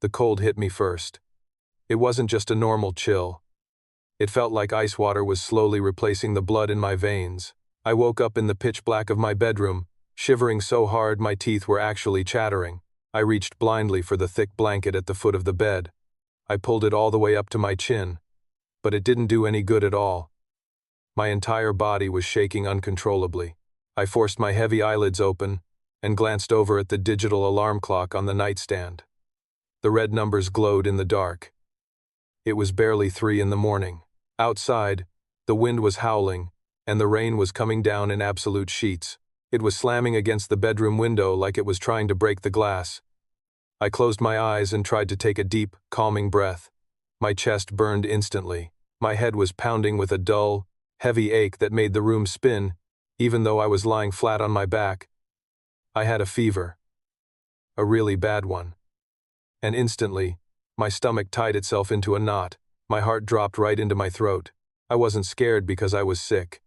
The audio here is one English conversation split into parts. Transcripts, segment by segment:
The cold hit me first. It wasn't just a normal chill. It felt like ice water was slowly replacing the blood in my veins. I woke up in the pitch black of my bedroom, shivering so hard my teeth were actually chattering. I reached blindly for the thick blanket at the foot of the bed. I pulled it all the way up to my chin, but it didn't do any good at all. My entire body was shaking uncontrollably. I forced my heavy eyelids open and glanced over at the digital alarm clock on the nightstand. The red numbers glowed in the dark. It was barely 3 in the morning. Outside, the wind was howling, and the rain was coming down in absolute sheets. It was slamming against the bedroom window like it was trying to break the glass. I closed my eyes and tried to take a deep, calming breath. My chest burned instantly. My head was pounding with a dull, heavy ache that made the room spin, even though I was lying flat on my back. I had a fever. A really bad one. And instantly, my stomach tied itself into a knot. My heart dropped right into my throat. I wasn't scared because I was sick.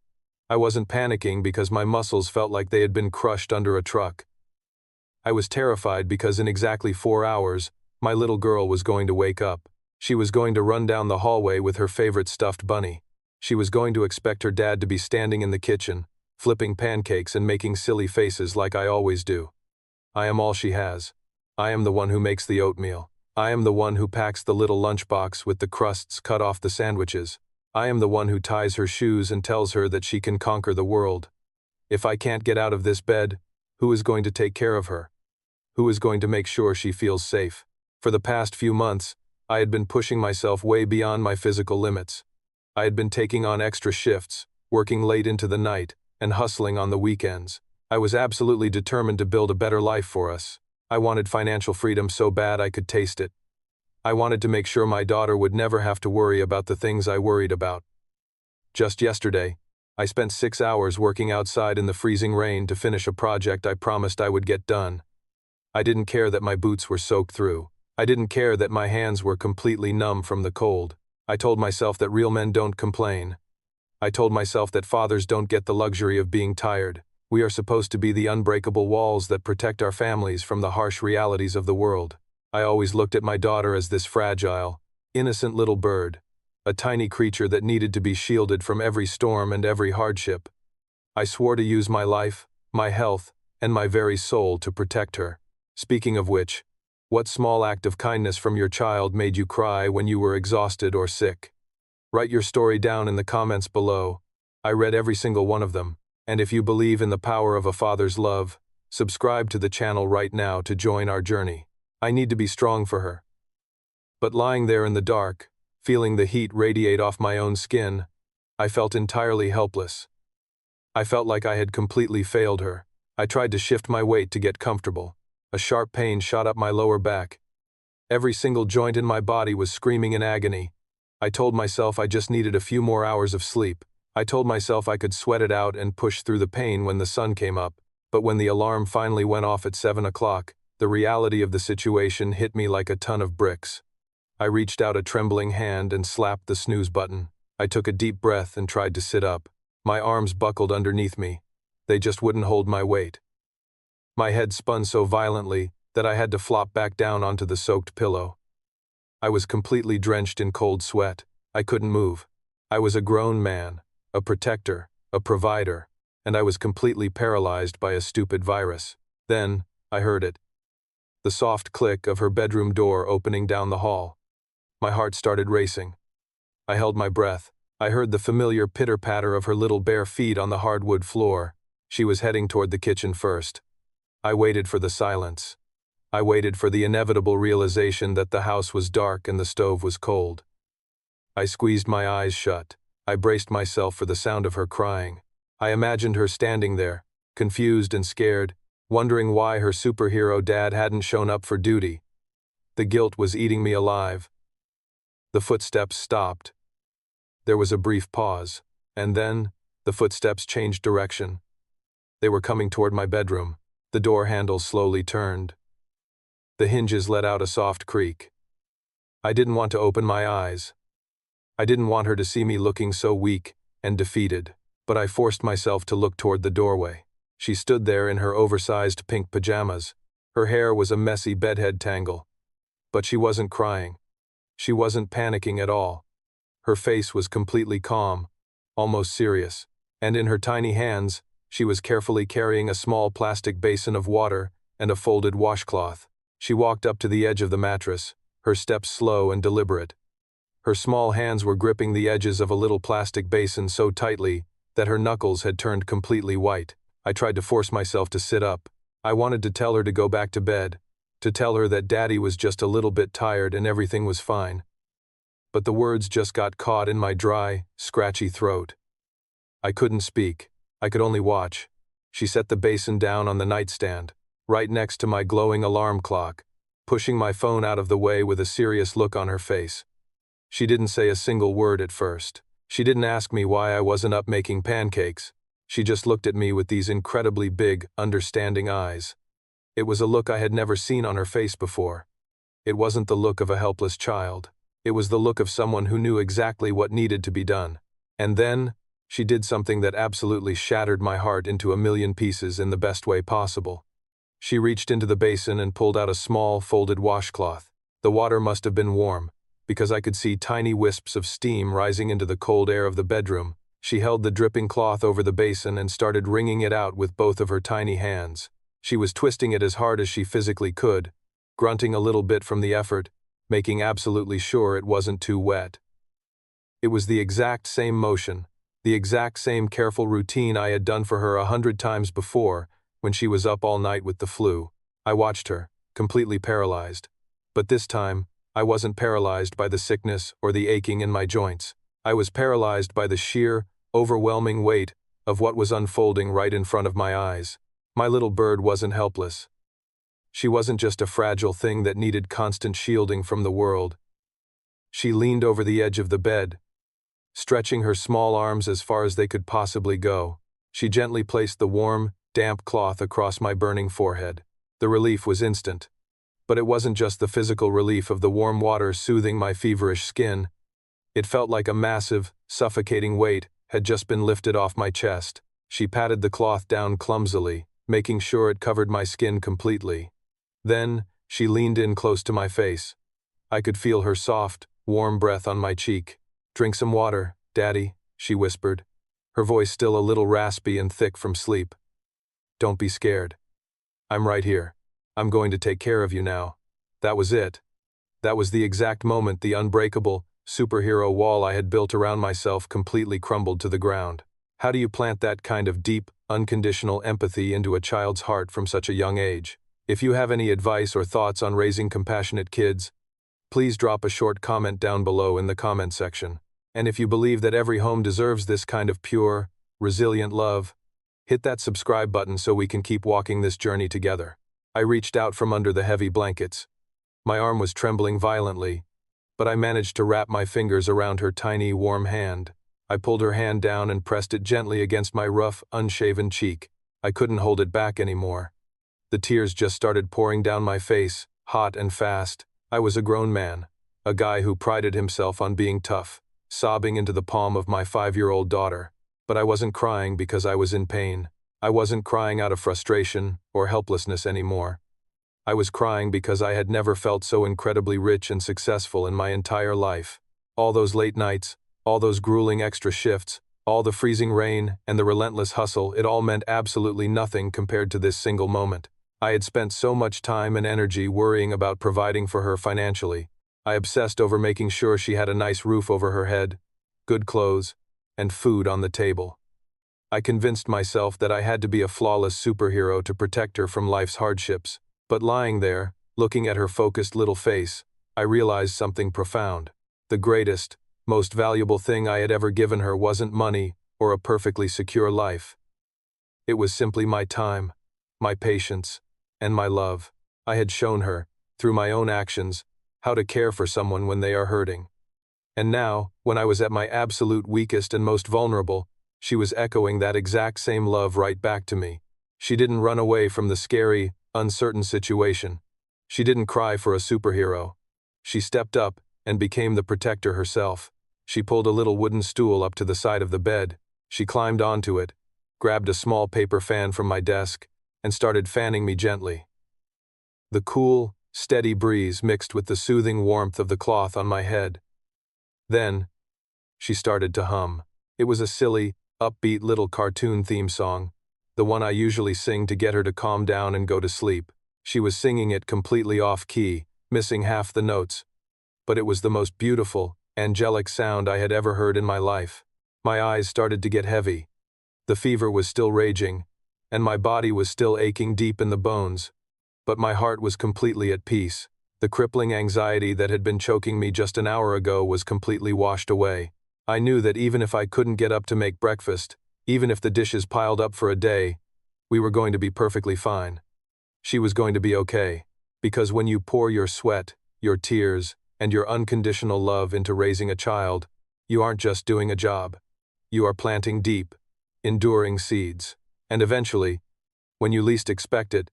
I wasn't panicking because my muscles felt like they had been crushed under a truck. I was terrified because in exactly 4 hours, my little girl was going to wake up. She was going to run down the hallway with her favorite stuffed bunny. She was going to expect her dad to be standing in the kitchen, flipping pancakes and making silly faces like I always do. I am all she has. I am the one who makes the oatmeal. I am the one who packs the little lunchbox with the crusts cut off the sandwiches. I am the one who ties her shoes and tells her that she can conquer the world. If I can't get out of this bed, who is going to take care of her? Who is going to make sure she feels safe? For the past few months, I had been pushing myself way beyond my physical limits. I had been taking on extra shifts, working late into the night, and hustling on the weekends. I was absolutely determined to build a better life for us. I wanted financial freedom so bad I could taste it. I wanted to make sure my daughter would never have to worry about the things I worried about. Just yesterday, I spent 6 hours working outside in the freezing rain to finish a project I promised I would get done. I didn't care that my boots were soaked through. I didn't care that my hands were completely numb from the cold. I told myself that real men don't complain. I told myself that fathers don't get the luxury of being tired. We are supposed to be the unbreakable walls that protect our families from the harsh realities of the world. I always looked at my daughter as this fragile, innocent little bird, a tiny creature that needed to be shielded from every storm and every hardship. I swore to use my life, my health, and my very soul to protect her. Speaking of which, what small act of kindness from your child made you cry when you were exhausted or sick? Write your story down in the comments below. I read every single one of them. And if you believe in the power of a father's love, subscribe to the channel right now to join our journey. I need to be strong for her. But lying there in the dark, feeling the heat radiate off my own skin, I felt entirely helpless. I felt like I had completely failed her. I tried to shift my weight to get comfortable. A sharp pain shot up my lower back. Every single joint in my body was screaming in agony. I told myself I just needed a few more hours of sleep. I told myself I could sweat it out and push through the pain when the sun came up, but when the alarm finally went off at 7 o'clock, the reality of the situation hit me like a ton of bricks. I reached out a trembling hand and slapped the snooze button. I took a deep breath and tried to sit up. My arms buckled underneath me. They just wouldn't hold my weight. My head spun so violently that I had to flop back down onto the soaked pillow. I was completely drenched in cold sweat. I couldn't move. I was a grown man. A protector, a provider, and I was completely paralyzed by a stupid virus. Then, I heard it. The soft click of her bedroom door opening down the hall. My heart started racing. I held my breath. I heard the familiar pitter-patter of her little bare feet on the hardwood floor. She was heading toward the kitchen first. I waited for the silence. I waited for the inevitable realization that the house was dark and the stove was cold. I squeezed my eyes shut. I braced myself for the sound of her crying. I imagined her standing there, confused and scared, wondering why her superhero dad hadn't shown up for duty. The guilt was eating me alive. The footsteps stopped. There was a brief pause, and then, the footsteps changed direction. They were coming toward my bedroom. The door handle slowly turned. The hinges let out a soft creak. I didn't want to open my eyes. I didn't want her to see me looking so weak and defeated, but I forced myself to look toward the doorway. She stood there in her oversized pink pajamas. Her hair was a messy bedhead tangle. But she wasn't crying. She wasn't panicking at all. Her face was completely calm, almost serious, and in her tiny hands, she was carefully carrying a small plastic basin of water and a folded washcloth. She walked up to the edge of the mattress, her steps slow and deliberate. Her small hands were gripping the edges of a little plastic basin so tightly that her knuckles had turned completely white. I tried to force myself to sit up. I wanted to tell her to go back to bed, to tell her that Daddy was just a little bit tired and everything was fine. But the words just got caught in my dry, scratchy throat. I couldn't speak. I could only watch. She set the basin down on the nightstand, right next to my glowing alarm clock, pushing my phone out of the way with a serious look on her face. She didn't say a single word at first. She didn't ask me why I wasn't up making pancakes. She just looked at me with these incredibly big, understanding eyes. It was a look I had never seen on her face before. It wasn't the look of a helpless child. It was the look of someone who knew exactly what needed to be done. And then, she did something that absolutely shattered my heart into a million pieces in the best way possible. She reached into the basin and pulled out a small, folded washcloth. The water must have been warm, because I could see tiny wisps of steam rising into the cold air of the bedroom. She held the dripping cloth over the basin and started wringing it out with both of her tiny hands. She was twisting it as hard as she physically could, grunting a little bit from the effort, making absolutely sure it wasn't too wet. It was the exact same motion, the exact same careful routine I had done for her 100 times before when she was up all night with the flu. I watched her, completely paralyzed. But this time, I wasn't paralyzed by the sickness or the aching in my joints. I was paralyzed by the sheer, overwhelming weight of what was unfolding right in front of my eyes. My little bird wasn't helpless. She wasn't just a fragile thing that needed constant shielding from the world. She leaned over the edge of the bed, stretching her small arms as far as they could possibly go. She gently placed the warm, damp cloth across my burning forehead. The relief was instant. But it wasn't just the physical relief of the warm water soothing my feverish skin. It felt like a massive, suffocating weight had just been lifted off my chest. She patted the cloth down clumsily, making sure it covered my skin completely. Then, she leaned in close to my face. I could feel her soft, warm breath on my cheek. "Drink some water, Daddy," she whispered, her voice still a little raspy and thick from sleep. "Don't be scared. I'm right here. I'm going to take care of you now." That was it. That was the exact moment the unbreakable, superhero wall I had built around myself completely crumbled to the ground. How do you plant that kind of deep, unconditional empathy into a child's heart from such a young age? If you have any advice or thoughts on raising compassionate kids, please drop a short comment down below in the comment section. And if you believe that every home deserves this kind of pure, resilient love, hit that subscribe button so we can keep walking this journey together. I reached out from under the heavy blankets. My arm was trembling violently, but I managed to wrap my fingers around her tiny, warm hand. I pulled her hand down and pressed it gently against my rough, unshaven cheek. I couldn't hold it back anymore. The tears just started pouring down my face, hot and fast. I was a grown man, a guy who prided himself on being tough, sobbing into the palm of my 5-year-old daughter. But I wasn't crying because I was in pain. I wasn't crying out of frustration or helplessness anymore. I was crying because I had never felt so incredibly rich and successful in my entire life. All those late nights, all those grueling extra shifts, all the freezing rain and the relentless hustle, it all meant absolutely nothing compared to this single moment. I had spent so much time and energy worrying about providing for her financially. I obsessed over making sure she had a nice roof over her head, good clothes, and food on the table. I convinced myself that I had to be a flawless superhero to protect her from life's hardships. But lying there, looking at her focused little face, I realized something profound. The greatest, most valuable thing I had ever given her wasn't money or a perfectly secure life. It was simply my time, my patience, and my love. I had shown her, through my own actions, how to care for someone when they are hurting. And now, when I was at my absolute weakest and most vulnerable, she was echoing that exact same love right back to me. She didn't run away from the scary, uncertain situation. She didn't cry for a superhero. She stepped up and became the protector herself. She pulled a little wooden stool up to the side of the bed. She climbed onto it, grabbed a small paper fan from my desk, and started fanning me gently. The cool, steady breeze mixed with the soothing warmth of the cloth on my head. Then, she started to hum. It was a silly, upbeat little cartoon theme song, the one I usually sing to get her to calm down and go to sleep. She was singing it completely off-key, missing half the notes. But it was the most beautiful, angelic sound I had ever heard in my life. My eyes started to get heavy. The fever was still raging, and my body was still aching deep in the bones. But my heart was completely at peace. The crippling anxiety that had been choking me just an hour ago was completely washed away. I knew that even if I couldn't get up to make breakfast, even if the dishes piled up for a day, we were going to be perfectly fine. She was going to be okay. Because when you pour your sweat, your tears, and your unconditional love into raising a child, you aren't just doing a job. You are planting deep, enduring seeds. And eventually, when you least expect it,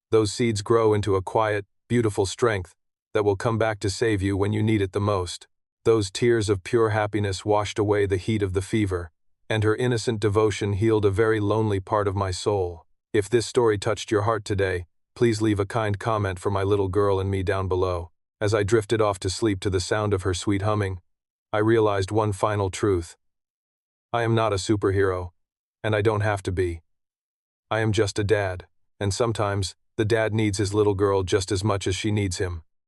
those seeds grow into a quiet, beautiful strength that will come back to save you when you need it the most. Those tears of pure happiness washed away the heat of the fever, and her innocent devotion healed a very lonely part of my soul. If this story touched your heart today, please leave a kind comment for my little girl and me down below. As I drifted off to sleep to the sound of her sweet humming, I realized one final truth. I am not a superhero, and I don't have to be. I am just a dad, and sometimes, the dad needs his little girl just as much as she needs him.